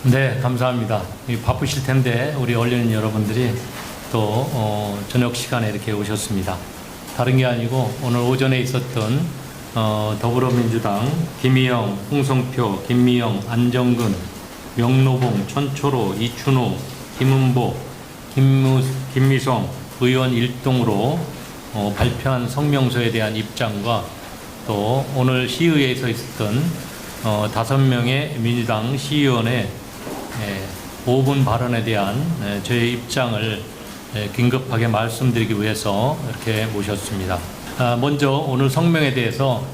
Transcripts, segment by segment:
네, 감사합니다. 바쁘실 텐데 우리 언론인 여러분들이 또 저녁 시간에 이렇게 오셨습니다. 다른 게 아니고 오늘 오전에 있었던 더불어민주당 김희영, 홍성표, 김미영, 안정근, 명노봉, 천초로, 이춘호, 김은보, 김미성 의원 일동으로 발표한 성명서에 대한 입장과 또 오늘 시의회에서 있었던 5명의 민주당 시의원의 5분 발언에 대한 저의 입장을 긴급하게 말씀드리기 위해서 이렇게 모셨습니다. 먼저 오늘 성명에 대해서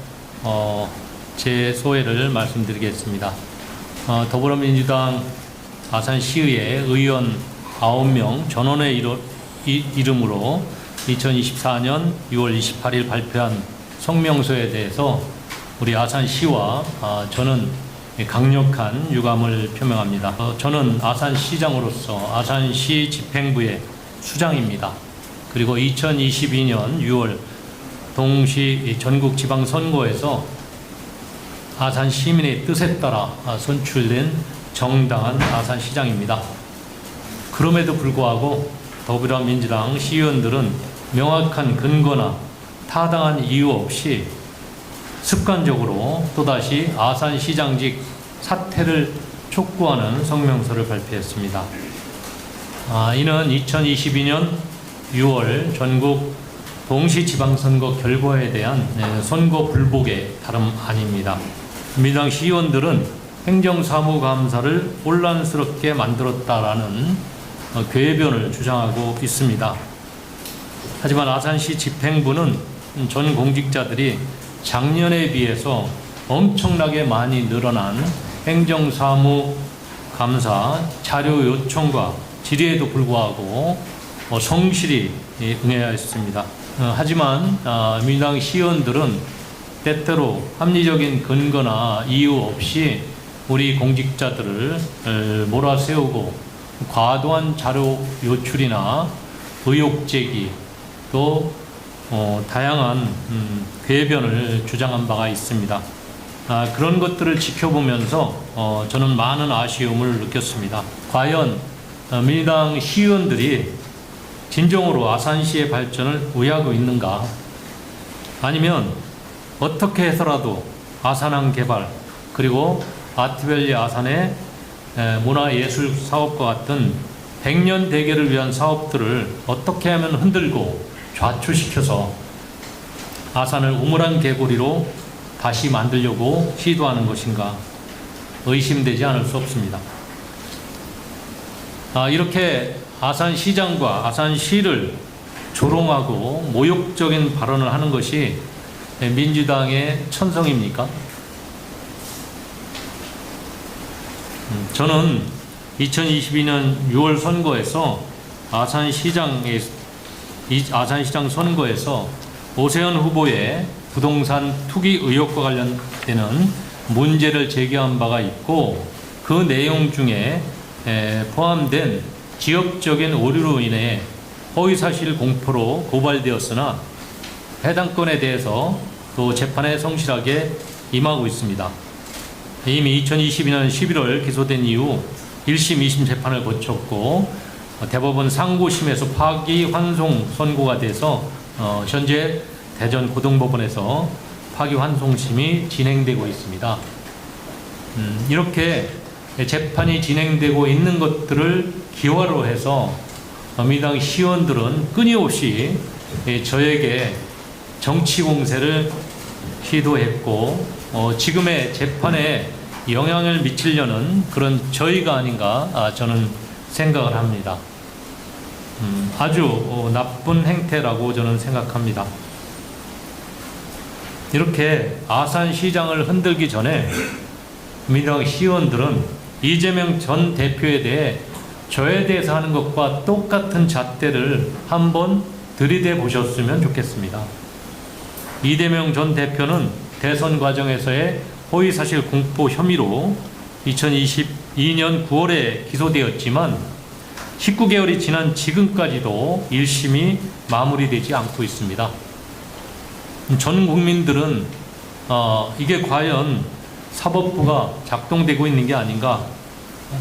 제 소회를 말씀드리겠습니다. 더불어민주당 아산시의회 의원 9명 전원의 이름으로 2024년 6월 28일 발표한 성명서에 대해서 우리 아산시와 저는 강력한 유감을 표명합니다. 저는 아산시장으로서 아산시 집행부의 수장입니다. 그리고 2022년 6월 동시 전국지방선거에서 아산 시민의 뜻에 따라 선출된 정당한 아산시장입니다. 그럼에도 불구하고 더불어민주당 시의원들은 명확한 근거나 타당한 이유 없이 습관적으로 또다시 아산시장직 사퇴를 촉구하는 성명서를 발표했습니다. 이는 2022년 6월 전국 동시지방선거 결과에 대한 선거 불복의 다름 아닙니다. 민주당 시의원들은 행정사무감사를 혼란스럽게 만들었다라는 궤변을 주장하고 있습니다. 하지만 아산시 집행부는 전 공직자들이 작년에 비해서 엄청나게 많이 늘어난 행정사무감사 자료 요청과 질의에도 불구하고 성실히 응해야 했습니다. 하지만 민주당 시의원들은 때때로 합리적인 근거나 이유 없이 우리 공직자들을 몰아세우고 과도한 자료 요출이나 의혹 제기 또 다양한 궤변을 주장한 바가 있습니다. 그런 것들을 지켜보면서 저는 많은 아쉬움을 느꼈습니다. 과연 민주당 시의원들이 진정으로 아산시의 발전을 위하고 있는가? 아니면 어떻게 해서라도 아산항 개발 그리고 아트밸리 아산의 문화예술 사업과 같은 100년 대계를 위한 사업들을 어떻게 하면 흔들고 좌초시켜서 아산을 우물안 개구리로 다시 만들려고 시도하는 것인가 의심되지 않을 수 없습니다. 이렇게 아산시장과 아산시를 조롱하고 모욕적인 발언을 하는 것이 민주당의 천성입니까? 저는 2022년 6월 선거에서 아산시장 선거에서 오세훈 후보의 부동산 투기 의혹과 관련되는 문제를 제기한 바가 있고 그 내용 중에 포함된 지역적인 오류로 인해 허위사실 공표로 고발되었으나 해당 건에 대해서 또 재판에 성실하게 임하고 있습니다. 이미 2022년 11월 기소된 이후 1심, 2심 재판을 거쳤고 대법원 상고심에서 파기환송 선고가 돼서 현재 대전 고등법원에서 파기환송심이 진행되고 있습니다. 이렇게 재판이 진행되고 있는 것들을 기화로 해서 민주당 시의원들은 끊임없이 저에게 정치 공세를 시도했고 지금의 재판에 영향을 미치려는 그런 저희가 아닌가 저는 생각을 합니다. 아주 나쁜 행태라고 저는 생각합니다. 이렇게 아산시장을 흔들기 전에 민주당 시의원들은 이재명 전 대표에 대해 저에 대해서 하는 것과 똑같은 잣대를 한번 들이대 보셨으면 좋겠습니다. 이재명 전 대표는 대선 과정에서의 허위사실 공표 혐의로 2022년 9월에 기소되었지만 19개월이 지난 지금까지도 1심이 마무리되지 않고 있습니다. 전 국민들은 이게 과연 사법부가 작동되고 있는 게 아닌가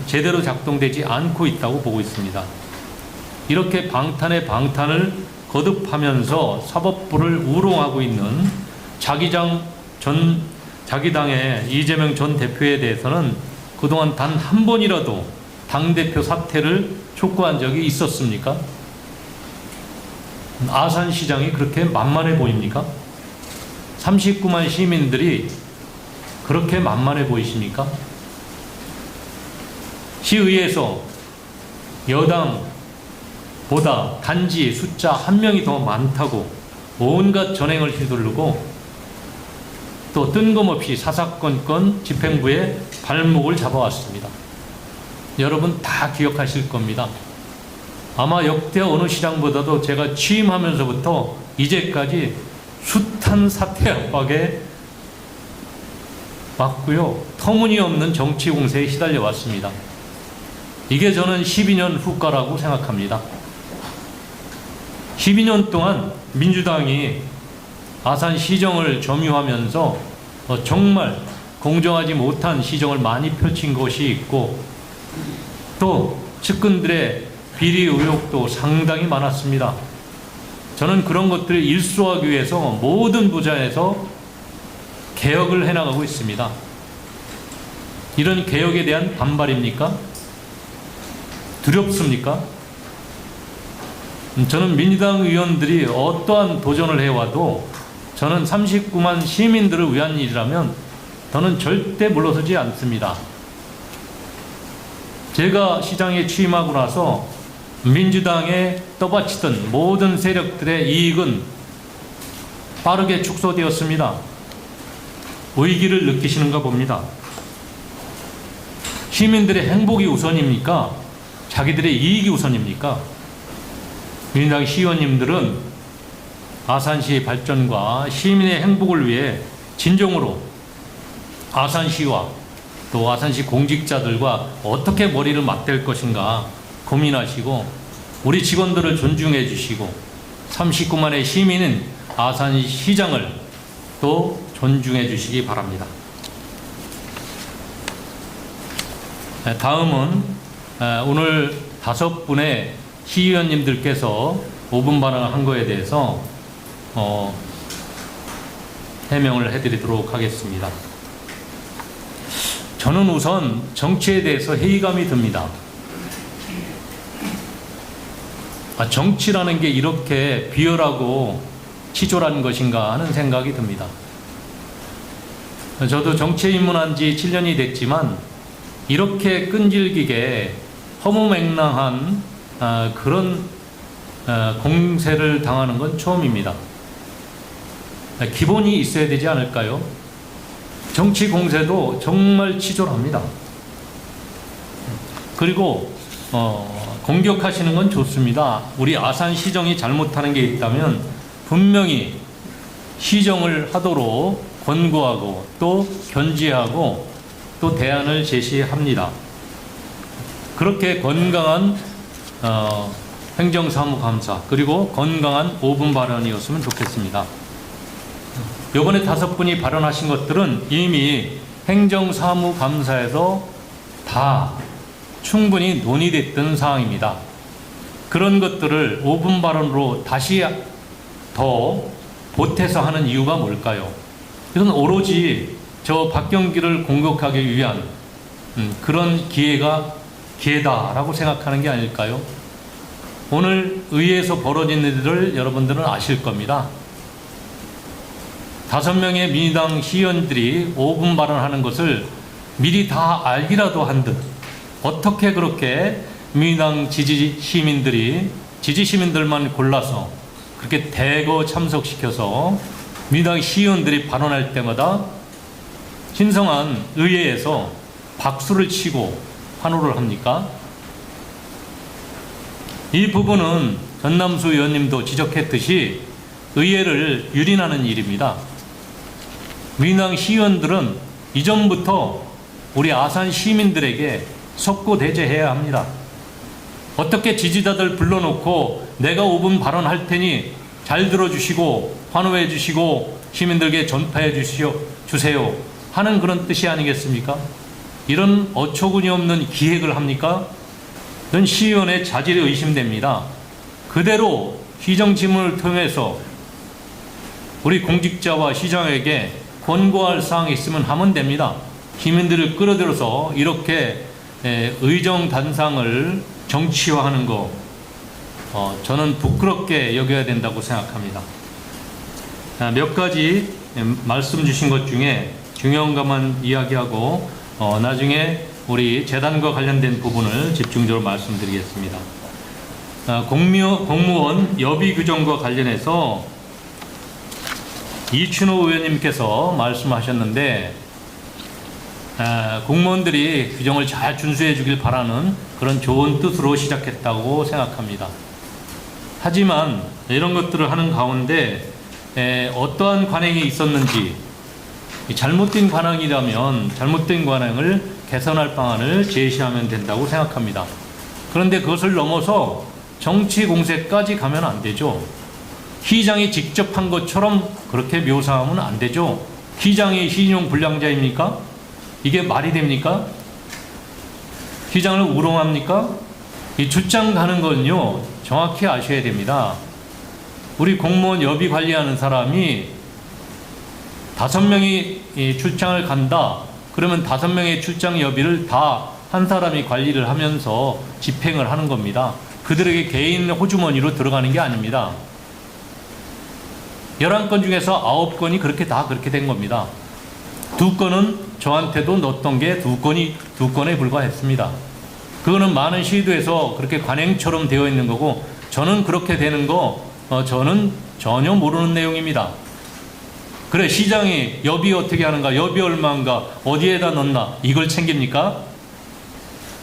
제대로 작동되지 않고 있다고 보고 있습니다. 이렇게 방탄의 방탄을 거듭하면서 사법부를 우롱하고 있는 자기 당의 이재명 전 대표에 대해서는 그동안 단 한 번이라도 당대표 사퇴를 촉구한 적이 있었습니까? 아산시장이 그렇게 만만해 보입니까? 39만 시민들이 그렇게 만만해 보이십니까? 시의회에서 여당보다 단지 숫자 한 명이 더 많다고 온갖 전횡을 휘두르고 또 뜬금없이 사사건건 집행부의 발목을 잡아왔습니다. 여러분 다 기억하실 겁니다. 아마 역대 어느 시장보다도 제가 취임하면서부터 이제까지 숱한 사퇴 압박에 맞고요. 터무니없는 정치 공세에 시달려 왔습니다. 이게 저는 12년 후과라고 생각합니다. 12년 동안 민주당이 아산 시정을 점유하면서 정말 공정하지 못한 시정을 많이 펼친 것이 있고 또 측근들의 비리 의혹도 상당히 많았습니다. 저는 그런 것들을 일소하기 위해서 모든 부자에서 개혁을 해나가고 있습니다. 이런 개혁에 대한 반발입니까? 두렵습니까? 저는 민주당 의원들이 어떠한 도전을 해와도 저는 39만 시민들을 위한 일이라면 저는 절대 물러서지 않습니다. 제가 시장에 취임하고 나서 민주당에 떠받치던 모든 세력들의 이익은 빠르게 축소되었습니다. 위기를 느끼시는가 봅니다. 시민들의 행복이 우선입니까? 자기들의 이익이 우선입니까? 민주당 시의원님들은 아산시의 발전과 시민의 행복을 위해 진정으로 아산시와 또 아산시 공직자들과 어떻게 머리를 맞댈 것인가 고민하시고 우리 직원들을 존중해 주시고 39만의 시민인 아산시장을 또 존중해 주시기 바랍니다. 다음은 오늘 5분의 시의원님들께서 5분 발언을 한 거에 대해서 해명을 해드리도록 하겠습니다. 저는 우선 정치에 대해서 회의감이 듭니다. 정치라는 게 이렇게 비열하고 치졸한 것인가 하는 생각이 듭니다. 저도 정치에 입문한 지 7년이 됐지만 이렇게 끈질기게 허무맹랑한 그런 공세를 당하는 건 처음입니다. 기본이 있어야 되지 않을까요? 정치 공세도 정말 치졸합니다. 그리고 공격하시는 건 좋습니다. 우리 아산 시정이 잘못하는 게 있다면 분명히 시정을 하도록 권고하고 또 견지하고 또 대안을 제시합니다. 그렇게 건강한 행정사무감사 그리고 건강한 5분 발언이었으면 좋겠습니다. 이번에 5분이 발언하신 것들은 이미 행정사무감사에서 다 충분히 논의됐던 사항입니다. 그런 것들을 5분 발언으로 다시 더 보태서 하는 이유가 뭘까요? 이건 오로지 저 박경기를 공격하기 위한 그런 기회다라고 생각하는 게 아닐까요? 오늘 의회에서 벌어진 일을 여러분들은 아실 겁니다. 5명의 민주당 시의원들이 5분 발언하는 것을 미리 다 알기라도 한 듯 어떻게 그렇게 민주당 지지 시민들만 골라서 그렇게 대거 참석시켜서 민주당 시의원들이 발언할 때마다 신성한 의회에서 박수를 치고 환호를 합니까? 이 부분은 전남수 의원님도 지적했듯이 의회를 유린하는 일입니다. 민주당 시의원들은 이전부터 우리 아산 시민들에게 석고대죄해야 합니다. 어떻게 지지자들 불러놓고 내가 5분 발언할 테니 잘 들어주시고 환호해 주시고 시민들에게 전파해 주세요 하는 그런 뜻이 아니겠습니까? 이런 어처구니 없는 기획을 합니까? 이건 시의원의 자질이 의심됩니다. 그대로 시정지문을 통해서 우리 공직자와 시장에게 권고할 사항이 있으면 하면 됩니다. 시민들을 끌어들여서 이렇게 의정단상을 정치화하는 거 저는 부끄럽게 여겨야 된다고 생각합니다. 몇 가지 말씀 주신 것 중에 중요한 것만 이야기하고 나중에 우리 재단과 관련된 부분을 집중적으로 말씀드리겠습니다. 공무원 여비 규정과 관련해서 이춘호 의원님께서 말씀하셨는데 공무원들이 규정을 잘 준수해 주길 바라는 그런 좋은 뜻으로 시작했다고 생각합니다. 하지만 이런 것들을 하는 가운데 어떠한 관행이 있었는지, 잘못된 관행이라면 잘못된 관행을 개선할 방안을 제시하면 된다고 생각합니다. 그런데 그것을 넘어서 정치 공세까지 가면 안 되죠. 시장이 직접 한 것처럼 그렇게 묘사하면 안 되죠. 시장이 신용 불량자입니까? 이게 말이 됩니까? 시장을 우롱합니까? 이 출장 가는 건요, 정확히 아셔야 됩니다. 우리 공무원 여비 관리하는 사람이 5명이 출장을 간다. 그러면 5명의 출장 여비를 다 한 사람이 관리를 하면서 집행을 하는 겁니다. 그들에게 개인 호주머니로 들어가는 게 아닙니다. 11건 중에서 9건이 그렇게 된 겁니다. 2건은 저한테도 넣었던 게 2건에 불과했습니다. 그거는 많은 시도에서 그렇게 관행처럼 되어 있는 거고, 저는 그렇게 되는 거 저는 전혀 모르는 내용입니다. 그래, 시장이 여비 어떻게 하는가, 여비 얼마인가, 어디에다 넣나, 이걸 챙깁니까?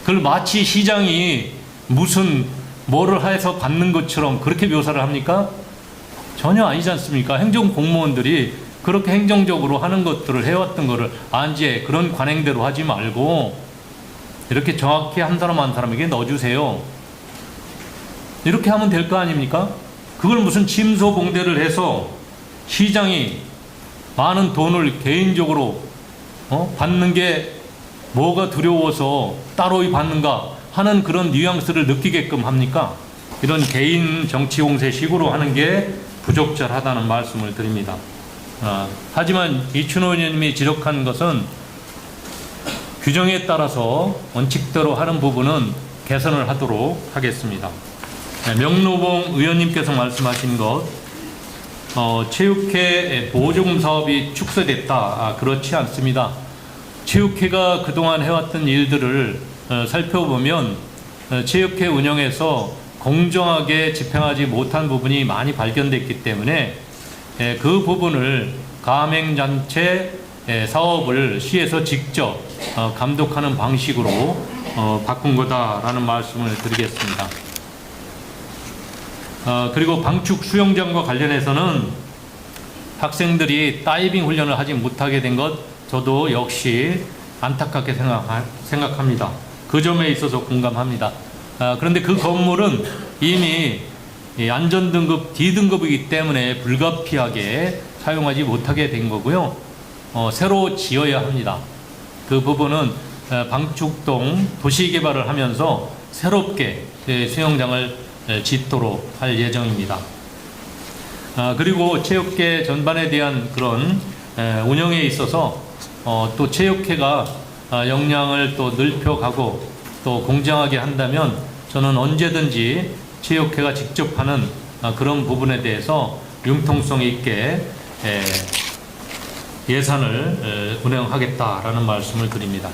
그걸 마치 시장이 무슨 뭐를 해서 받는 것처럼 그렇게 묘사를 합니까? 전혀 아니지 않습니까? 행정공무원들이 그렇게 행정적으로 하는 것들을 해왔던 거를 이제 그런 관행대로 하지 말고 이렇게 정확히 한 사람 한 사람에게 넣어주세요. 이렇게 하면 될 거 아닙니까? 그걸 무슨 침소봉대를 해서 시장이 많은 돈을 개인적으로 받는 게 뭐가 두려워서 따로 받는가 하는 그런 뉘앙스를 느끼게끔 합니까? 이런 개인 정치 공세식으로 하는 게 부적절하다는 말씀을 드립니다. 하지만 이춘호 의원님이 지적한 것은 규정에 따라서 원칙대로 하는 부분은 개선을 하도록 하겠습니다. 명노봉 의원님께서 말씀하신 것, 체육회 보조금 사업이 축소됐다. 그렇지 않습니다. 체육회가 그동안 해왔던 일들을 살펴보면 체육회 운영에서 공정하게 집행하지 못한 부분이 많이 발견됐기 때문에 그 부분을 가맹단체 사업을 시에서 직접 감독하는 방식으로 바꾼 거다라는 말씀을 드리겠습니다. 그리고 방축 수영장과 관련해서는 학생들이 다이빙 훈련을 하지 못하게 된 것 저도 역시 안타깝게 생각합니다. 그 점에 있어서 공감합니다. 그런데 그 건물은 이미 안전등급 D등급이기 때문에 불가피하게 사용하지 못하게 된 거고요. 새로 지어야 합니다. 그 부분은 방축동 도시개발을 하면서 새롭게 수영장을 짓도록 할 예정입니다. 그리고 체육계 전반에 대한 그런 운영에 있어서 또 체육회가 역량을 또 넓혀가고 또 공정하게 한다면 저는 언제든지 체육회가 직접 하는 그런 부분에 대해서 융통성 있게 예산을 운영하겠다라는 말씀을 드립니다.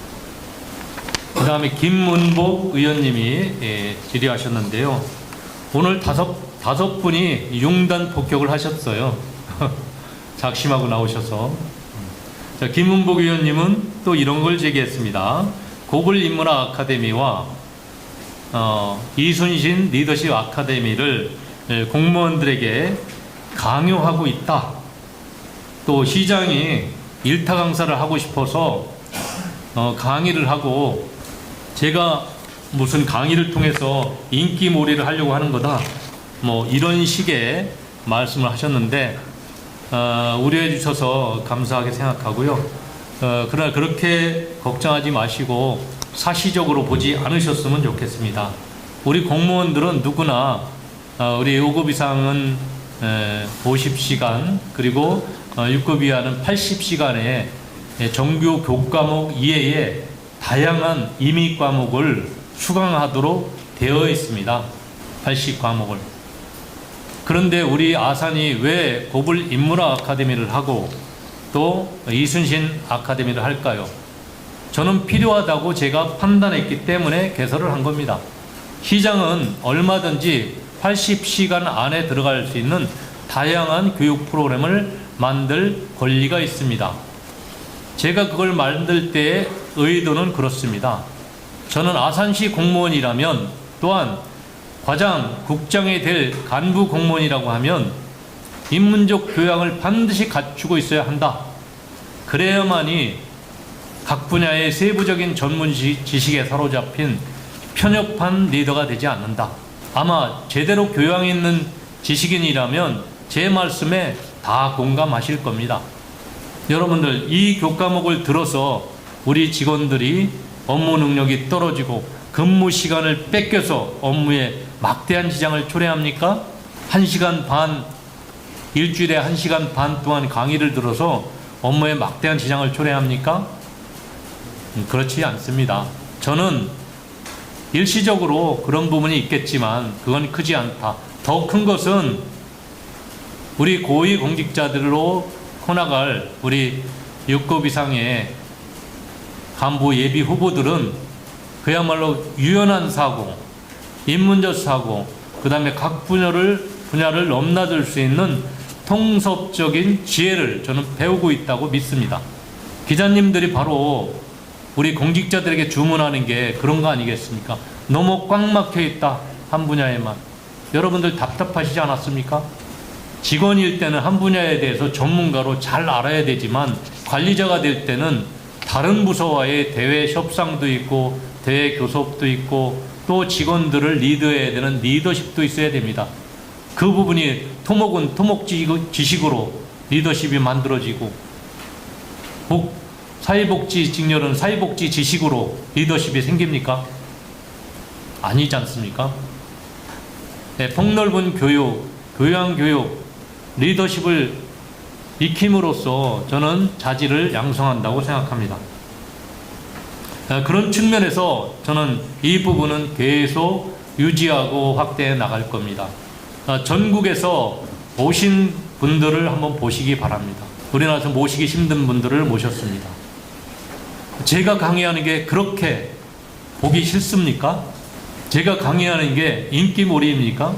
그 다음에 김문복 의원님이 질의하셨는데요. 오늘 다섯 분이 융단 폭격을 하셨어요. 작심하고 나오셔서. 자, 김문복 의원님은 또 이런 걸 제기했습니다. 고글인문학 아카데미와 이순신 리더십 아카데미를 공무원들에게 강요하고 있다. 또 시장이 일타 강사를 하고 싶어서 강의를 하고 제가 무슨 강의를 통해서 인기몰이를 하려고 하는 거다. 뭐 이런 식의 말씀을 하셨는데 우려해 주셔서 감사하게 생각하고요. 그러나 그렇게 걱정하지 마시고 사시적으로 보지 않으셨으면 좋겠습니다. 우리 공무원들은 누구나 우리 5급 이상은 50시간 그리고 6급 이하는 80시간의 정규 교과목 이외에 다양한 임의 과목을 수강하도록 되어 있습니다. 80과목을. 그런데 우리 아산이 왜 고불 인문학 아카데미를 하고 또 이순신 아카데미를 할까요? 저는 필요하다고 제가 판단했기 때문에 개설을 한 겁니다. 시장은 얼마든지 80시간 안에 들어갈 수 있는 다양한 교육 프로그램을 만들 권리가 있습니다. 제가 그걸 만들 때의 의도는 그렇습니다. 저는 아산시 공무원이라면 또한 과장, 국장이 될 간부 공무원이라고 하면 인문적 교양을 반드시 갖추고 있어야 한다. 그래야만이 각 분야의 세부적인 전문 지식에 사로잡힌 편협한 리더가 되지 않는다. 아마 제대로 교양 있는 지식인이라면 제 말씀에 다 공감하실 겁니다. 여러분들, 이 교과목을 들어서 우리 직원들이 업무 능력이 떨어지고 근무 시간을 뺏겨서 업무에 막대한 지장을 초래합니까? 1시간 반, 일주일에 1시간 반 동안 강의를 들어서 업무에 막대한 지장을 초래합니까? 그렇지 않습니다. 저는 일시적으로 그런 부분이 있겠지만 그건 크지 않다. 더 큰 것은 우리 고위 공직자들로 커나갈 우리 6급 이상의 간부 예비 후보들은 그야말로 유연한 사고, 인문적 사고, 그 다음에 각 분야를 넘나들 수 있는 통섭적인 지혜를 저는 배우고 있다고 믿습니다. 기자님들이 바로 우리 공직자들에게 주문하는 게 그런 거 아니겠습니까? 너무 꽉 막혀 있다, 한 분야에만. 여러분들 답답하시지 않았습니까? 직원일 때는 한 분야에 대해서 전문가로 잘 알아야 되지만 관리자가 될 때는 다른 부서와의 대외 협상도 있고 대외 교섭도 있고 또 직원들을 리드해야 되는 리더십도 있어야 됩니다. 그 부분이 토목은 토목 지식으로 리더십이 만들어지고 사회복지 직렬은 사회복지 지식으로 리더십이 생깁니까? 아니지 않습니까? 네, 폭넓은 교육, 교양교육, 리더십을 익힘으로써 저는 자질을 양성한다고 생각합니다. 그런 측면에서 저는 이 부분은 계속 유지하고 확대해 나갈 겁니다. 전국에서 오신 분들을 한번 보시기 바랍니다. 우리나라에서 모시기 힘든 분들을 모셨습니다. 제가 강의하는 게 그렇게 보기 싫습니까? 제가 강의하는 게 인기몰이입니까?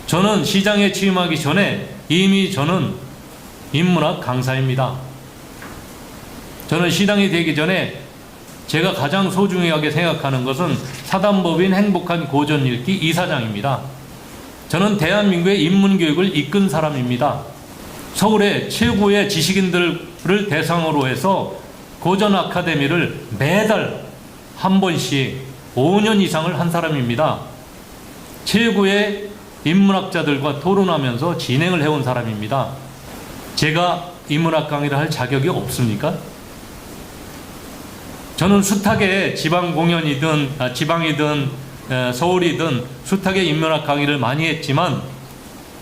저는 시장에 취임하기 전에 이미 저는 인문학 강사입니다. 저는 시장이 되기 전에 제가 가장 소중하게 생각하는 것은 사단법인 행복한 고전 읽기 이사장입니다. 저는 대한민국의 인문교육을 이끈 사람입니다. 서울의 최고의 지식인들을 대상으로 해서 고전 아카데미를 매달 한 번씩 5년 이상을 한 사람입니다. 최고의 인문학자들과 토론하면서 진행을 해온 사람입니다. 제가 인문학 강의를 할 자격이 없습니까? 저는 숱하게 지방 공연이든 지방이든 서울이든 숱하게 인문학 강의를 많이 했지만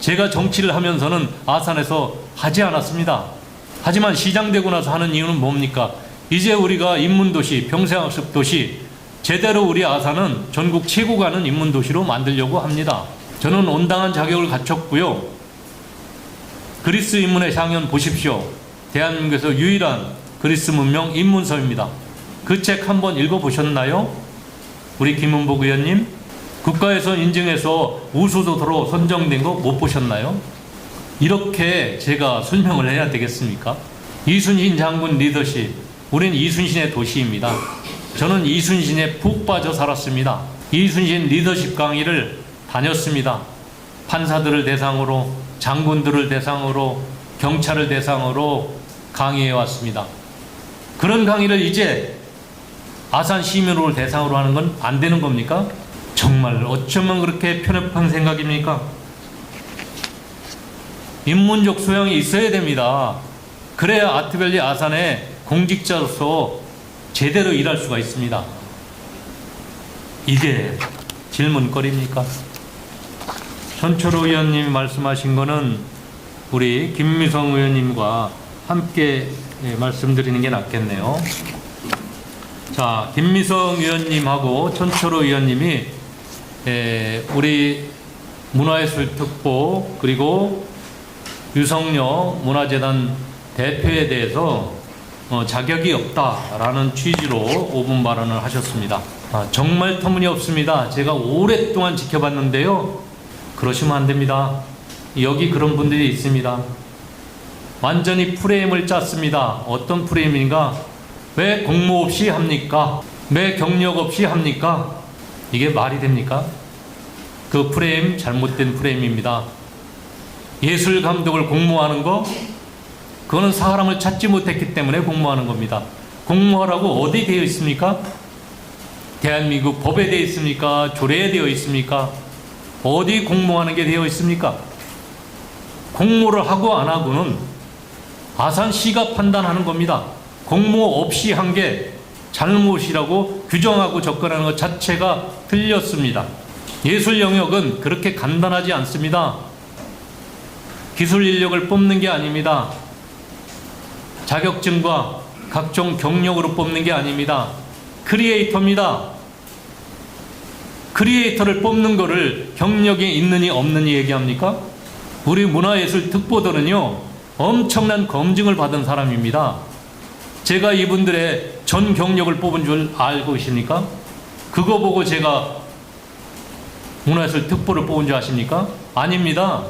제가 정치를 하면서는 아산에서 하지 않았습니다. 하지만 시장 되고 나서 하는 이유는 뭡니까? 이제 우리가 인문도시, 평생학습도시 제대로 우리 아산은 전국 최고 가는 인문도시로 만들려고 합니다. 저는 온당한 자격을 갖췄고요. 그리스 인문의 향연 보십시오. 대한민국에서 유일한 그리스 문명 인문서입니다. 그 책 한번 읽어보셨나요? 우리 김은복 의원님? 국가에서 인증해서 우수도서로 선정된 거 못 보셨나요? 이렇게 제가 설명을 해야 되겠습니까? 이순신 장군 리더십, 우린 이순신의 도시입니다. 저는 이순신에 푹 빠져 살았습니다. 이순신 리더십 강의를 다녔습니다. 판사들을 대상으로, 장군들을 대상으로, 경찰을 대상으로 강의해 왔습니다. 그런 강의를 이제 아산 시민을 대상으로 하는 건 안 되는 겁니까? 정말 어쩌면 그렇게 편협한 생각입니까? 인문적 소양이 있어야 됩니다. 그래야 아트밸리 아산에 공직자로서 제대로 일할 수가 있습니다. 이게 질문거리입니까? 전철호 의원님이 말씀하신 거는 우리 김미성 의원님과 함께 말씀드리는 게 낫겠네요. 자, 김미성 의원님하고 전철호 의원님이 우리 문화예술특보 그리고 유성녀 문화재단 대표에 대해서 자격이 없다라는 취지로 5분 발언을 하셨습니다. 정말 터무니없습니다. 제가 오랫동안 지켜봤는데요. 그러시면 안 됩니다. 여기 그런 분들이 있습니다. 완전히 프레임을 짰습니다. 어떤 프레임인가? 왜 공모 없이 합니까? 왜 경력 없이 합니까? 이게 말이 됩니까? 그 프레임 잘못된 프레임입니다. 예술 감독을 공모하는 거, 그거는 사람을 찾지 못했기 때문에 공모하는 겁니다. 공모하라고 어디 되어 있습니까? 대한민국 법에 되어 있습니까? 조례에 되어 있습니까? 어디 공모하는 게 되어 있습니까? 공모를 하고 안 하고는 아산시가 판단하는 겁니다. 공모 없이 한 게 잘못이라고 규정하고 접근하는 것 자체가 틀렸습니다. 예술 영역은 그렇게 간단하지 않습니다. 기술 인력을 뽑는 게 아닙니다. 자격증과 각종 경력으로 뽑는 게 아닙니다. 크리에이터입니다. 크리에이터를 뽑는 거를 경력이 있느니 없느니 얘기합니까? 우리 문화예술 특보들은요, 엄청난 검증을 받은 사람입니다. 제가 이분들의 전 경력을 뽑은 줄 알고 계십니까? 그거 보고 제가 문화예술 특보를 뽑은 줄 아십니까? 아닙니다.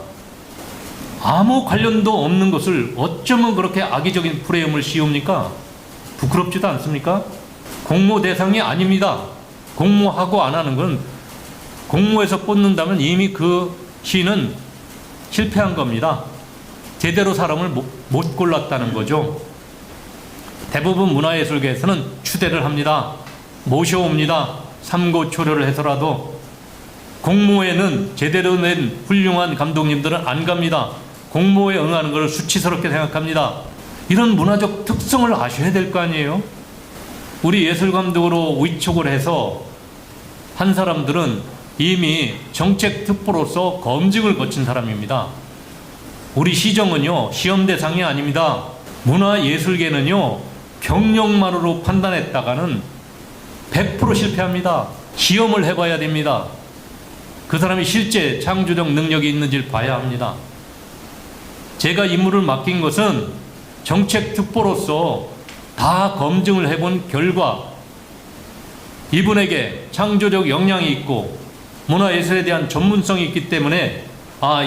아무 관련도 없는 것을 어쩌면 그렇게 악의적인 프레임을 씌웁니까? 부끄럽지도 않습니까? 공모 대상이 아닙니다. 공모하고 안 하는 건 공모에서 뽑는다면 이미 그 시는 실패한 겁니다. 제대로 사람을 못 골랐다는 거죠. 대부분 문화예술계에서는 추대를 합니다. 모셔옵니다. 삼고초려를 해서라도. 공모에는 제대로 낸 훌륭한 감독님들은 안 갑니다. 공모에 응하는 것을 수치스럽게 생각합니다. 이런 문화적 특성을 아셔야 될 거 아니에요? 우리 예술감독으로 위촉을 해서 한 사람들은 이미 정책특보로서 검증을 거친 사람입니다. 우리 시정은요, 시험 대상이 아닙니다. 문화예술계는요, 경력만으로 판단했다가는 100% 실패합니다. 시험을 해봐야 됩니다. 그 사람이 실제 창조적 능력이 있는지를 봐야 합니다. 제가 임무를 맡긴 것은 정책특보로서 다 검증을 해본 결과 이분에게 창조적 역량이 있고 문화예술에 대한 전문성이 있기 때문에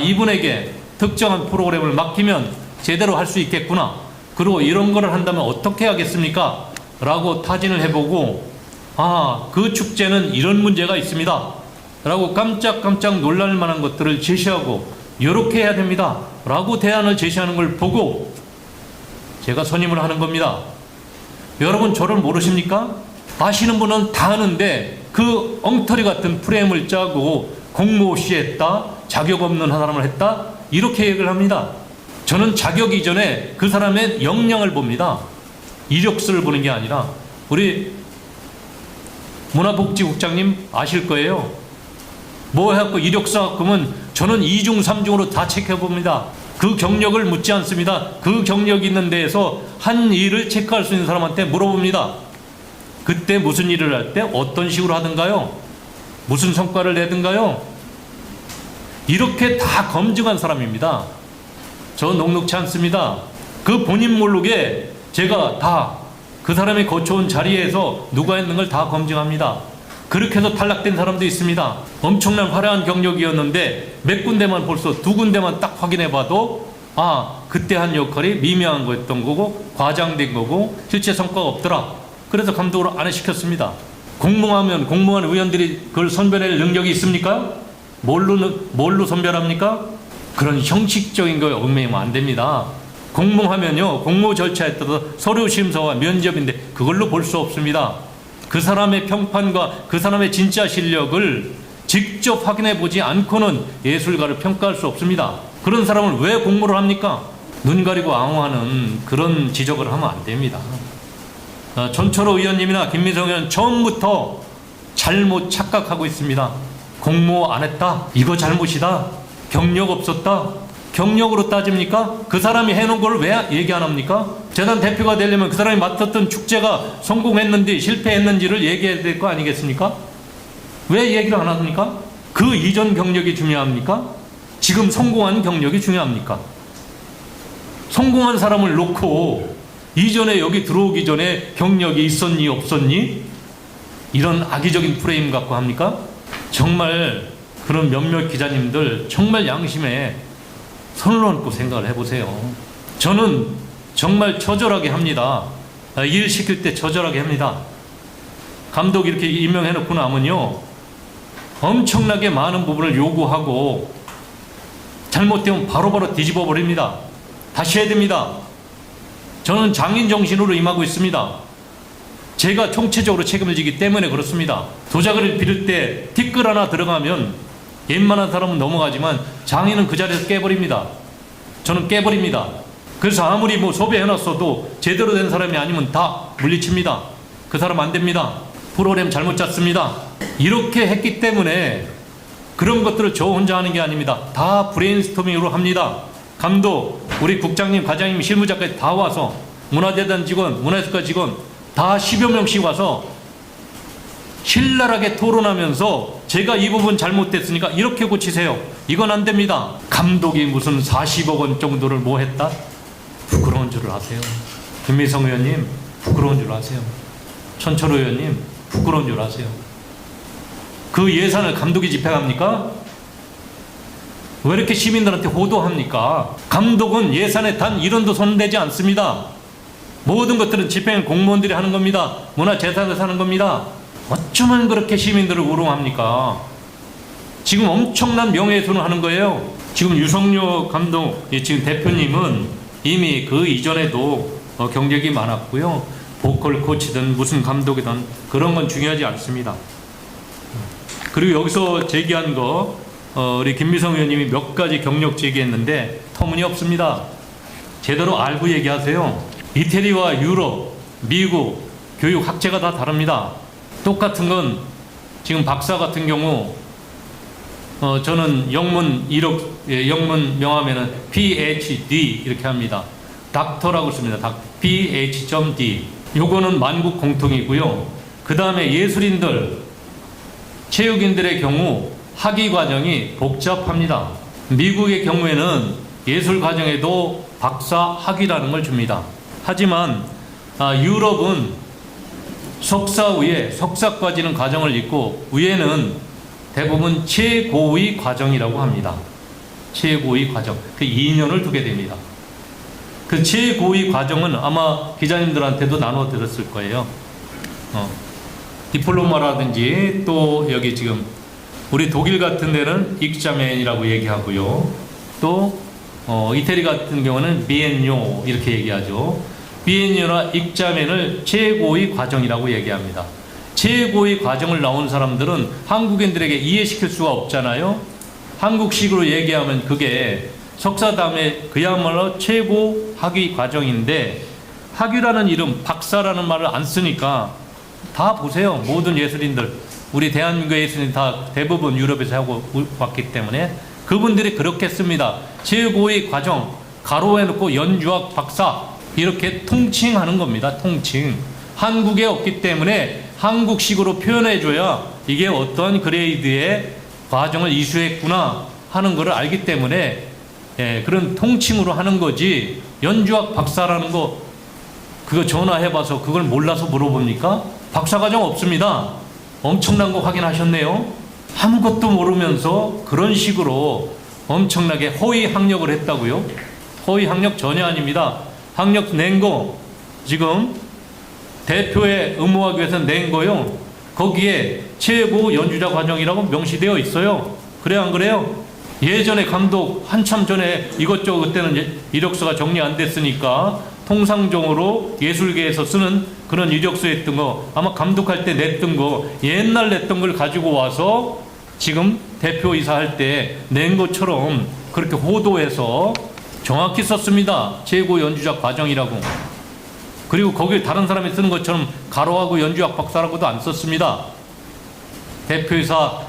이분에게 특정한 프로그램을 맡기면 제대로 할 수 있겠구나. 그리고 이런 거를 한다면 어떻게 하겠습니까? 라고 타진을 해보고 그 축제는 이런 문제가 있습니다. 라고 깜짝깜짝 놀랄 만한 것들을 제시하고 이렇게 해야 됩니다. 라고 대안을 제시하는 걸 보고 제가 선임을 하는 겁니다. 여러분 저를 모르십니까? 아시는 분은 다 아는데 그 엉터리 같은 프레임을 짜고 공모 없이 했다, 자격 없는 사람을 했다, 이렇게 얘기를 합니다. 저는 자격 이전에 그 사람의 역량을 봅니다. 이력서를 보는 게 아니라. 우리 문화복지국장님 아실 거예요. 뭐 해갖고 이력서 그러면 저는 2중 3중으로 다 체크해봅니다. 그 경력을 묻지 않습니다. 그 경력이 있는 데에서 한 일을 체크할 수 있는 사람한테 물어봅니다. 그때 무슨 일을 할 때 어떤 식으로 하든가요? 무슨 성과를 내든가요? 이렇게 다 검증한 사람입니다. 저 녹록치 않습니다. 그 본인 목록에 제가 다 그 사람이 거쳐온 자리에서 누가 했는 걸 다 검증합니다. 그렇게 해서 탈락된 사람도 있습니다. 엄청난 화려한 경력이었는데 몇 군데만 벌써 2군데만 딱 확인해봐도 그때 한 역할이 미미한 거였던 거고 과장된 거고 실제 성과가 없더라. 그래서 감독으로 안 시켰습니다. 공모하면 공모한 의원들이 그걸 선별할 능력이 있습니까? 뭘로 선별합니까? 그런 형식적인 거에 얽매이면 안 됩니다. 공모하면요, 공모 절차에 따라서 서류 심사와 면접인데 그걸로 볼 수 없습니다. 그 사람의 평판과 그 사람의 진짜 실력을 직접 확인해 보지 않고는 예술가를 평가할 수 없습니다. 그런 사람을 왜 공모를 합니까? 눈 가리고 앙호하는 그런 지적을 하면 안 됩니다. 전철호 의원님이나 김미성 의원 처음부터 잘못 착각하고 있습니다. 공모 안 했다. 이거 잘못이다. 경력 없었다. 경력으로 따집니까? 그 사람이 해놓은 걸 왜 얘기 안 합니까? 재단 대표가 되려면 그 사람이 맡았던 축제가 성공했는지 실패했는지를 얘기해야 될 거 아니겠습니까? 왜 얘기를 안 합니까? 그 이전 경력이 중요합니까? 지금 성공한 경력이 중요합니까? 성공한 사람을 놓고 이전에 여기 들어오기 전에 경력이 있었니 없었니? 이런 악의적인 프레임 갖고 합니까? 정말 그런 몇몇 기자님들 정말 양심에 손을 얹고 생각을 해보세요. 저는 정말 처절하게 합니다. 일 시킬 때 처절하게 합니다. 감독 이렇게 임명해놓고 나면요, 엄청나게 많은 부분을 요구하고 잘못되면 바로바로 뒤집어 버립니다. 다시 해야 됩니다. 저는 장인 정신으로 임하고 있습니다. 제가 총체적으로 책임을 지기 때문에 그렇습니다. 도자기를 비를 때 티끌 하나 들어가면 웬만한 사람은 넘어가지만 장인은 그 자리에서 깨버립니다. 저는 깨버립니다. 그래서 아무리 뭐 소배해놨어도 제대로 된 사람이 아니면 다 물리칩니다. 그 사람 안 됩니다. 프로그램 잘못 짰습니다. 이렇게 했기 때문에 그런 것들을 저 혼자 하는 게 아닙니다. 다 브레인스토밍으로 합니다. 감독, 우리 국장님, 과장님, 실무자까지 다 와서 문화재단 직원, 문화예술가 직원 다 10여 명씩 와서 신랄하게 토론하면서 제가 이 부분 잘못됐으니까 이렇게 고치세요. 이건 안 됩니다. 감독이 무슨 40억 원 정도를 뭐 했다? 부끄러운 줄 아세요. 김미성 의원님 부끄러운 줄 아세요. 천철호 의원님 부끄러운 줄 아세요. 그 예산을 감독이 집행합니까? 왜 이렇게 시민들한테 호도합니까? 감독은 예산에 단 1원도 손대지 않습니다. 모든 것들은 집행 공무원들이 하는 겁니다. 문화재산에서 하는 겁니다. 어쩌면 그렇게 시민들을 우롱합니까? 지금 엄청난 명예훼손을 하는 거예요. 지금 유성료 감독, 지금 대표님은 이미 그 이전에도 경력이 많았고요. 보컬 코치든 무슨 감독이든 그런 건 중요하지 않습니다. 그리고 여기서 제기한 거 우리 김미성 의원님이 몇 가지 경력 제기했는데 터무니없습니다. 제대로 알고 얘기하세요. 이태리와 유럽, 미국 교육 학제가 다 다릅니다. 똑같은 건 지금 박사 같은 경우 저는 영문 영문 명함에는 PhD 이렇게 합니다. 닥터라고 씁니다. PH.D. 요거는 만국 공통이고요. 그 다음에 예술인들, 체육인들의 경우 학위 과정이 복잡합니다. 미국의 경우에는 예술 과정에도 박사 학위라는 걸 줍니다. 하지만 유럽은 석사 위에 석사까지는 과정을 있고 위에는 대부분 최고위 과정이라고 합니다. 최고위 과정. 그 2년을 두게 됩니다. 그 최고위 과정은 아마 기자님들한테도 나눠 드렸을 거예요. 디플로마라든지 또 여기 지금 우리 독일 같은 데는 익자멘이라고 얘기하고요. 또 이태리 같은 경우는 비엔뇨 이렇게 얘기하죠. 비엔뇨나 익자멘을 최고위 과정이라고 얘기합니다. 최고위 과정을 나온 사람들은 한국인들에게 이해시킬 수가 없잖아요. 한국식으로 얘기하면 그게 석사 다음에 그야말로 최고 학위 과정인데 학위라는 이름, 박사라는 말을 안 쓰니까 다 보세요. 모든 예술인들, 우리 대한민국 예술인 다 대부분 유럽에서 하고 왔기 때문에 그분들이 그렇게 씁니다. 최고위 과정, 가로에 놓고 연주학 박사 이렇게 통칭하는 겁니다. 통칭. 한국에 없기 때문에 한국식으로 표현해줘야 이게 어떤 그레이드의 과정을 이수했구나 하는 것을 알기 때문에 그런 통칭으로 하는 거지. 연주학 박사라는 거 그거 전화해봐서 그걸 몰라서 물어봅니까? 박사과정 없습니다. 엄청난 거 확인하셨네요. 아무것도 모르면서 그런 식으로 엄청나게 허위 학력을 했다고요? 허위 학력 전혀 아닙니다. 학력 낸 거 지금 대표의 의무하기 위해서 낸 거요. 거기에 최고 연주자 과정이라고 명시되어 있어요. 그래요, 안 그래요? 예전에 감독 한참 전에 이것저것 그때는 이력서가 정리 안 됐으니까 통상적으로 예술계에서 쓰는 그런 이력서 했던 거 아마 감독할 때 냈던 거 옛날 냈던 걸 가지고 와서 지금 대표이사 할 때 낸 것처럼 그렇게 호도해서 정확히 썼습니다. 최고 연주자 과정이라고. 그리고 거기에 다른 사람이 쓰는 것처럼 가로하고 연주학 박사라고도 안 썼습니다. 대표이사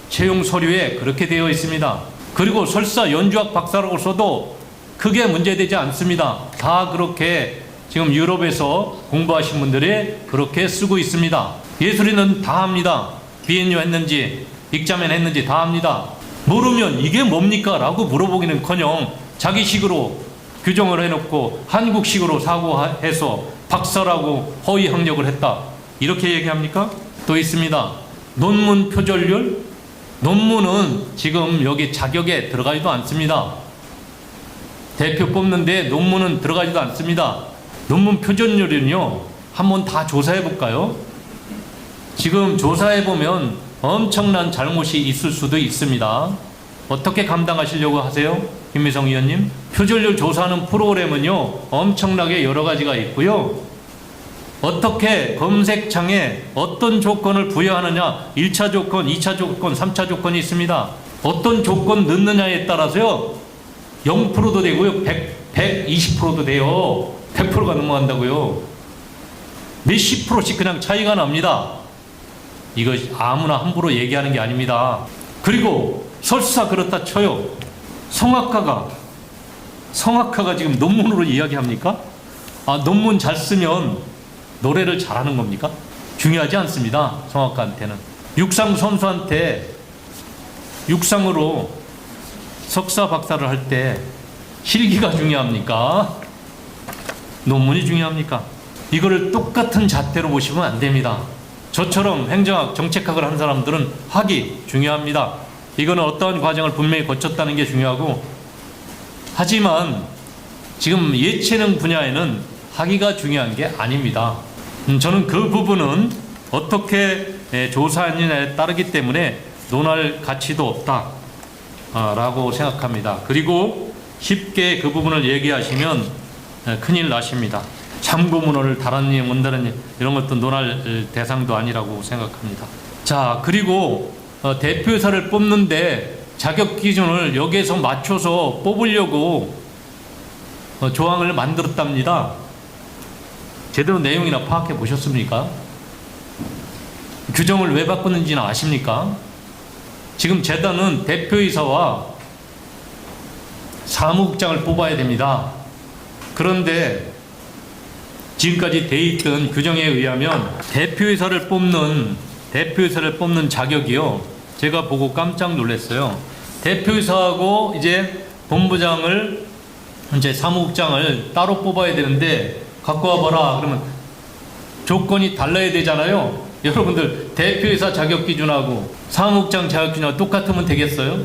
채용 서류에 그렇게 되어 있습니다. 그리고 설사 연주학 박사라고 써도 크게 문제되지 않습니다. 다 그렇게 지금 유럽에서 공부하신 분들이 그렇게 쓰고 있습니다. 예술인은 다 합니다. 비엔뇨 했는지 익자멘 했는지 다 합니다. 모르면 이게 뭡니까? 라고 물어보기는커녕 자기식으로 규정을 해놓고 한국식으로 사고해서 박사라고 허위 학력을 했다. 이렇게 얘기합니까? 또 있습니다. 논문 표절률? 논문은 지금 여기 자격에 들어가지도 않습니다. 대표 뽑는데 논문은 들어가지도 않습니다. 논문 표절률은요, 한번 다 조사해 볼까요? 지금 조사해 보면 엄청난 잘못이 있을 수도 있습니다. 어떻게 감당하시려고 하세요? 김미성 의원님? 표절률 조사하는 프로그램은요, 엄청나게 여러 가지가 있고요. 어떻게 검색창에 어떤 조건을 부여하느냐, 1차 조건, 2차 조건, 3차 조건이 있습니다. 어떤 조건 넣느냐에 따라서요, 0%도 되고요, 120%도 돼요. 100%가 넘어간다고요. 몇십 프로씩 그냥 차이가 납니다. 이거 아무나 함부로 얘기하는 게 아닙니다. 그리고 설사 그렇다 쳐요. 성악가가 지금 논문으로 이야기합니까? 아, 논문 잘 쓰면 노래를 잘하는 겁니까? 중요하지 않습니다. 성악가한테는. 육상 선수한테 육상으로 석사 박사를 할 때 실기가 중요합니까? 논문이 중요합니까? 이거를 똑같은 잣대로 보시면 안 됩니다. 저처럼 행정학, 정책학을 한 사람들은 학이 중요합니다. 이거는 어떠한 과정을 분명히 거쳤다는 게 중요하고, 하지만 지금 예체능 분야에는 학위가 중요한 게 아닙니다. 저는 그 부분은 어떻게 조사하느냐에 따르기 때문에 논할 가치도 없다 라고 생각합니다. 그리고 쉽게 그 부분을 얘기하시면 큰일 나십니다. 참고문헌을 다른 원다른 이런 것도 논할 대상도 아니라고 생각합니다. 자, 그리고 대표이사를 뽑는데 자격 기준을 여기에서 맞춰서 뽑으려고 조항을 만들었답니다. 제대로 내용이나 파악해 보셨습니까? 규정을 왜 바꾸는지는 아십니까? 지금 재단은 대표이사와 사무국장을 뽑아야 됩니다. 그런데 지금까지 돼 있던 규정에 의하면 대표이사를 뽑는 자격이요, 제가 보고 깜짝 놀랐어요. 대표이사하고 이제 본부장을, 이제 사무국장을 따로 뽑아야 되는데 갖고 와봐라 그러면 조건이 달라야 되잖아요. 여러분들, 대표이사 자격 기준하고 사무국장 자격 기준하고 똑같으면 되겠어요?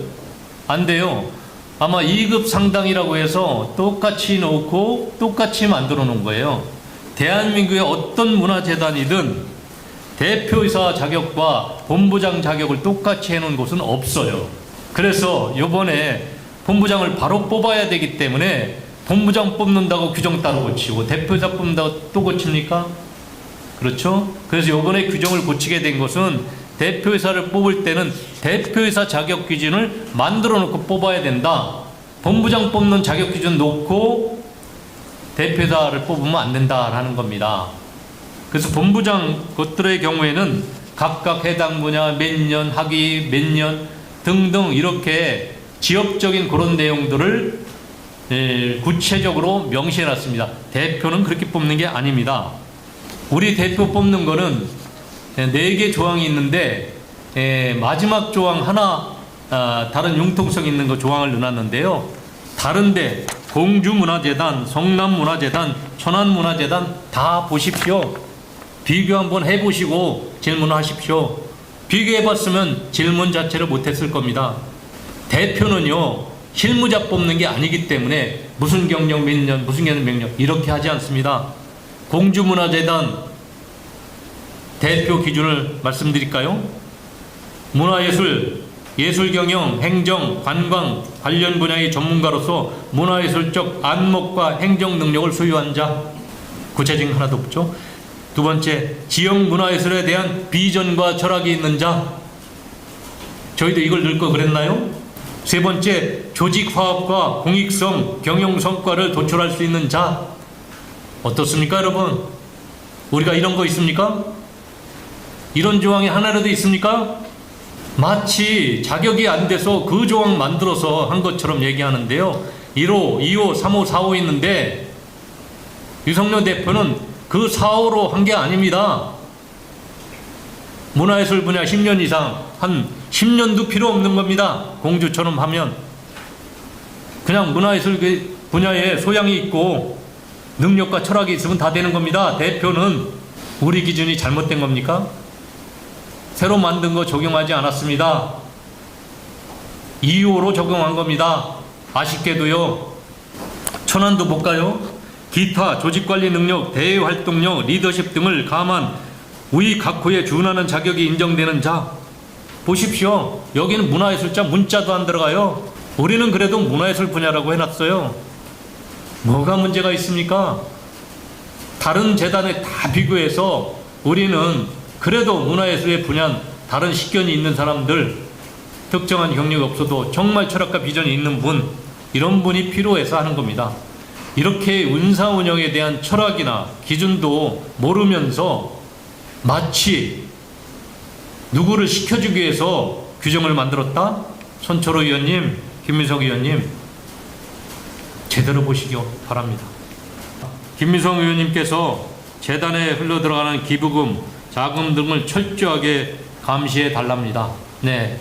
안 돼요. 아마 2급 상당이라고 해서 똑같이 놓고 똑같이 만들어 놓은 거예요. 대한민국의 어떤 문화재단이든 대표이사 자격과 본부장 자격을 똑같이 해놓은 곳은 없어요. 그래서 이번에 본부장을 바로 뽑아야 되기 때문에 본부장 뽑는다고 규정 따로 고치고 대표이사 뽑는다고 또 고칩니까? 그렇죠? 그래서 이번에 규정을 고치게 된 것은 대표이사를 뽑을 때는 대표이사 자격 기준을 만들어 놓고 뽑아야 된다. 본부장 뽑는 자격 기준 놓고 대표이사를 뽑으면 안 된다라는 겁니다. 그래서 본부장 것들의 경우에는 각각 해당 분야 몇 년, 학위 몇 년 등등 이렇게 지역적인 그런 내용들을 구체적으로 명시해 놨습니다. 대표는 그렇게 뽑는 게 아닙니다. 우리 대표 뽑는 거는 4개 조항이 있는데 마지막 조항 하나 다른 융통성 있는 거 조항을 넣어놨는데요. 다른데 공주문화재단, 성남문화재단, 천안문화재단 다 보십시오. 비교 한번 해보시고 질문하십시오. 비교해봤으면 질문 자체를 못했을 겁니다. 대표는요, 실무자 뽑는 게 아니기 때문에 무슨 경력 몇 년, 무슨 경력 몇 년 이렇게 하지 않습니다. 공주문화재단 대표 기준을 말씀드릴까요? 문화예술, 예술경영, 행정, 관광 관련 분야의 전문가로서 문화예술적 안목과 행정 능력을 소유한 자, 구체적인 하나도 없죠. 두 번째, 지역 문화예술에 대한 비전과 철학이 있는 자, 저희도 이걸 넣을 거 그랬나요? 세 번째, 조직 화합과 공익성, 경영 성과를 도출할 수 있는 자, 어떻습니까, 여러분? 우리가 이런 거 있습니까? 이런 조항이 하나라도 있습니까? 마치 자격이 안 돼서 그 조항 만들어서 한 것처럼 얘기하는데요. 1호, 2호, 3호, 4호 있는데 유석열 대표는 그 4호로 한 게 아닙니다. 문화예술 분야 10년 이상, 한 10년도 필요 없는 겁니다. 공주처럼 하면. 그냥 문화예술 분야에 소양이 있고 능력과 철학이 있으면 다 되는 겁니다. 대표는 우리 기준이 잘못된 겁니까? 새로 만든 거 적용하지 않았습니다. 2호로 적용한 겁니다. 아쉽게도요. 천안도 볼까요? 기타, 조직관리 능력, 대외활동력, 리더십 등을 감한 우리 각호에 준하는 자격이 인정되는 자. 보십시오. 여기는 문화예술자 문자도 안 들어가요. 우리는 그래도 문화예술 분야라고 해놨어요. 뭐가 문제가 있습니까? 다른 재단에 다 비교해서 우리는 그래도 문화예술의 분야 다른 식견이 있는 사람들, 특정한 경력이 없어도 정말 철학과 비전이 있는 분, 이런 분이 필요해서 하는 겁니다. 이렇게 운사 운영에 대한 철학이나 기준도 모르면서 마치 누구를 시켜주기 위해서 규정을 만들었다? 손철호 의원님, 김민석 의원님, 제대로 보시기 바랍니다. 김민석 의원님께서 재단에 흘러들어가는 기부금, 자금 등을 철저하게 감시해 달랍니다. 네,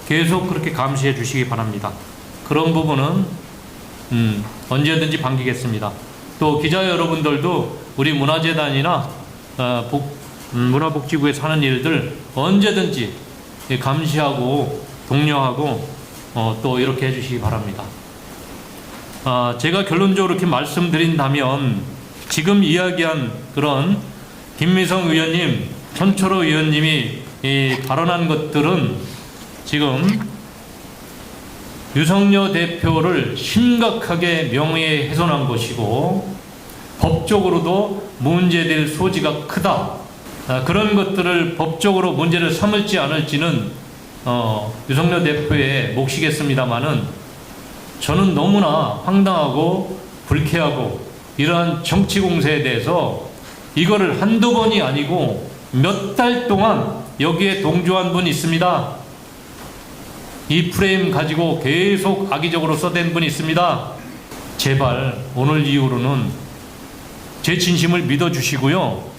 계속 그렇게 감시해 주시기 바랍니다. 그런 부분은 언제든지 반기겠습니다. 또 기자 여러분들도 우리 문화재단이나 문화복지부에서 하는 일들 언제든지 감시하고 독려하고 또 이렇게 해주시기 바랍니다. 제가 결론적으로 이렇게 말씀드린다면 지금 이야기한 그런 김미성 의원님, 손철호 의원님이 발언한 것들은 지금 유석열 대표를 심각하게 명예훼손한 것이고 법적으로도 문제될 소지가 크다. 그런 것들을 법적으로 문제를 삼을지 않을지는 유석열 대표의 몫이겠습니다마는 저는 너무나 황당하고 불쾌하고 이러한 정치 공세에 대해서 이거를 한두 번이 아니고 몇 달 동안 여기에 동조한 분이 있습니다. 이 프레임 가지고 계속 악의적으로 써댄 분이 있습니다. 제발 오늘 이후로는 제 진심을 믿어주시고요.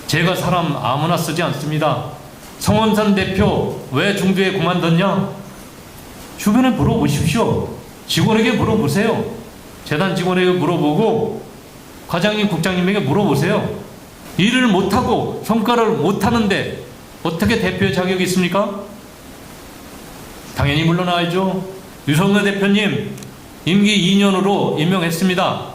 제가 사람 아무나 쓰지 않습니다. 성원산 대표 왜 중도에 그만뒀냐? 주변에 물어보십시오. 직원에게 물어보세요. 재단 직원에게 물어보고 과장님, 국장님에게 물어보세요. 일을 못하고 성과를 못하는데 어떻게 대표의 자격이 있습니까? 당연히 물러나야죠. 유석열 대표님 임기 2년으로 임명했습니다.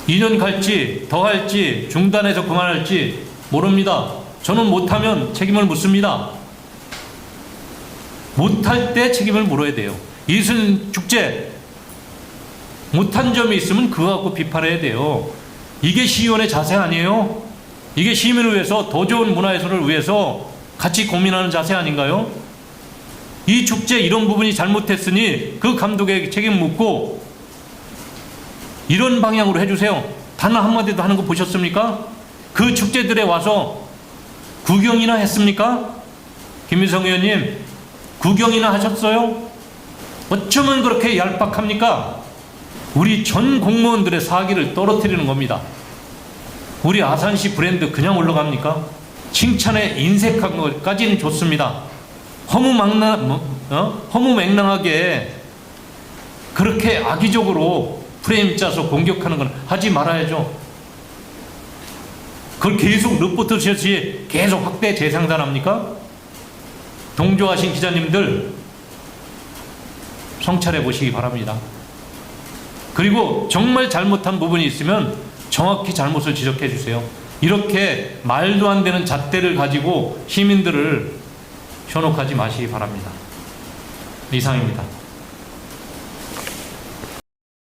2년 갈지 더 할지 중단해서 그만할지 모릅니다. 저는 못하면 책임을 묻습니다. 못할 때 책임을 물어야 돼요. 이순축제 못한 점이 있으면 그거 갖고 비판해야 돼요. 이게 시의원의 자세 아니에요? 이게 시민을 위해서 더 좋은 문화예술을 위해서 같이 고민하는 자세 아닌가요? 이 축제 이런 부분이 잘못했으니 그 감독에게 책임 묻고 이런 방향으로 해주세요. 단 한마디도 하는 거 보셨습니까? 그 축제들에 와서 구경이나 했습니까? 김민성 의원님 구경이나 하셨어요? 어쩌면 그렇게 얄팍합니까? 우리 전 공무원들의 사기를 떨어뜨리는 겁니다. 우리 아산시 브랜드 그냥 올라갑니까? 칭찬에 인색한 것까지는 좋습니다. 허무맹랑하게 그렇게 악의적으로 프레임 짜서 공격하는 건 하지 말아야죠. 그걸 계속 리포터샷이 계속 확대 재생산합니까? 동조하신 기자님들 성찰해 보시기 바랍니다. 그리고 정말 잘못한 부분이 있으면 정확히 잘못을 지적해 주세요. 이렇게 말도 안 되는 잣대를 가지고 시민들을 현혹하지 마시기 바랍니다. 이상입니다.